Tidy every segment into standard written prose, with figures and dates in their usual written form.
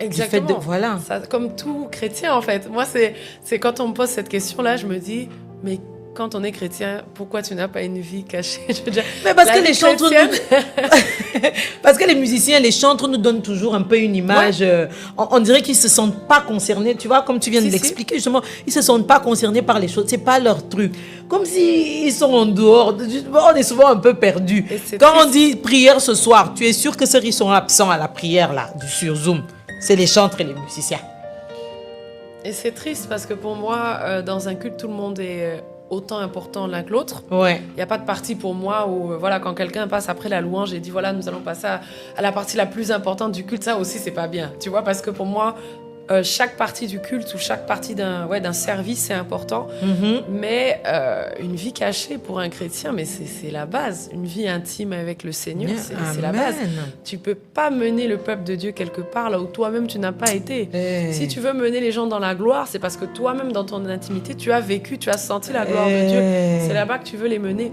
Exactement. Du fait de... Voilà. Ça, comme tout chrétien, en fait. Moi, c'est quand on me pose cette question-là, je me dis, mais quand on est chrétien, pourquoi tu n'as pas une vie cachée? Je veux dire, Mais parce la que vie les chantres chrétienne... parce que les musiciens, les chantres nous donnent toujours un peu une image. On dirait qu'ils se sentent pas concernés. Tu vois, comme tu viens de Si. l'expliquer, justement, ils se sentent pas concernés par les choses. C'est pas leur truc. Comme si ils sont en dehors. On est souvent un peu perdus. Quand on dit prière ce soir, tu es sûr que ceux qui sont absents à la prière là, sur Zoom, c'est les chantres et les musiciens. Et c'est triste parce que pour moi, dans un culte, tout le monde est autant important l'un que l'autre. Ouais. Il n'y a pas de partie pour moi où, voilà, quand quelqu'un passe après la louange et dit, voilà, nous allons passer à la partie la plus importante du culte, ça aussi, c'est pas bien. Tu vois, parce que pour moi, chaque partie du culte ou chaque partie d'un service, c'est important. Mais une vie cachée pour un chrétien, mais c'est la base. Une vie intime avec le Seigneur, c'est la base. Tu peux pas mener le peuple de Dieu quelque part là où toi-même tu n'as pas été. Si tu veux mener les gens dans la gloire, c'est parce que toi-même dans ton intimité, tu as vécu, tu as senti la gloire de Dieu. C'est là-bas que tu veux les mener.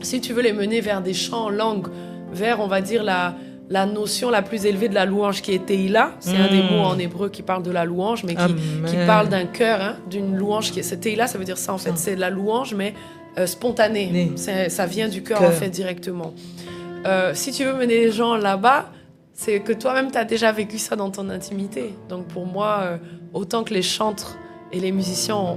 Si tu veux les mener vers des chants en langue, vers, on va dire, la notion la plus élevée de la louange qui est Teïla, c'est un des mots en hébreu qui parle de la louange, mais qui parle d'un cœur, hein, d'une louange. Teïla, ça veut dire ça en fait, c'est de la louange, mais spontanée. Ça vient du cœur en fait directement. Si tu veux mener les gens là-bas, c'est que toi-même tu as déjà vécu ça dans ton intimité. Donc pour moi, autant que les chantres et les musiciens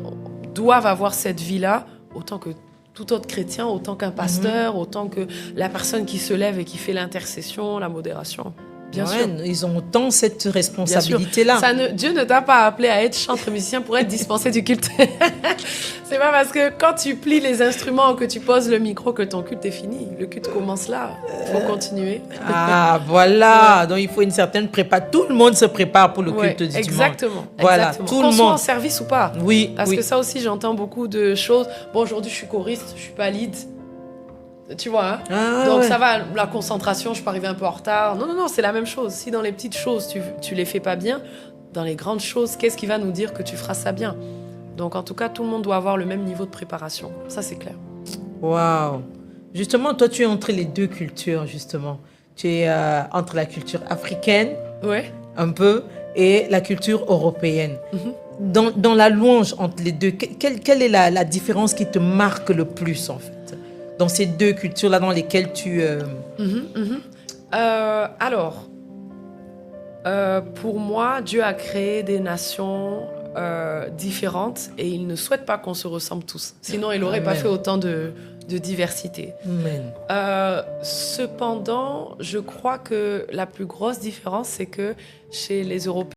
doivent avoir cette vie-là, autant que tout autre chrétien, autant qu'un pasteur, autant que la personne qui se lève et qui fait l'intercession, la modération. Bien sûr. Ils ont autant cette responsabilité-là. Dieu ne t'a pas appelé à être chantre musicien pour être dispensé du culte. C'est pas parce que quand tu plies les instruments ou que tu poses le micro que ton culte est fini. Le culte commence là. Il faut continuer. Ah, voilà. Ouais. Donc, il faut une certaine prépa. Tout le monde se prépare pour le culte du dimanche. Exactement. Voilà, exactement. tout Qu'on le soit monde. en service ou pas. Oui. Parce que ça aussi, j'entends beaucoup de choses. Bon, aujourd'hui, je suis choriste, je suis pas lead. Tu vois, hein? Donc ça va, la concentration, je peux arriver un peu en retard. Non, c'est la même chose. Si dans les petites choses, tu les fais pas bien, dans les grandes choses, qu'est-ce qui va nous dire que tu feras ça bien? Donc en tout cas, tout le monde doit avoir le même niveau de préparation. Ça, c'est clair. Waouh! Justement, toi, tu es entre les deux cultures, justement. Tu es entre la culture africaine, un peu, et la culture européenne. Dans la louange entre les deux, quelle est la différence qui te marque le plus, en fait? Dans ces deux cultures-là dans lesquelles tu... Alors, pour moi, Dieu a créé des nations différentes et il ne souhaite pas qu'on se ressemble tous. Sinon, il n'aurait pas fait autant de diversité. Cependant, je crois que la plus grosse différence, c'est que chez les Européens,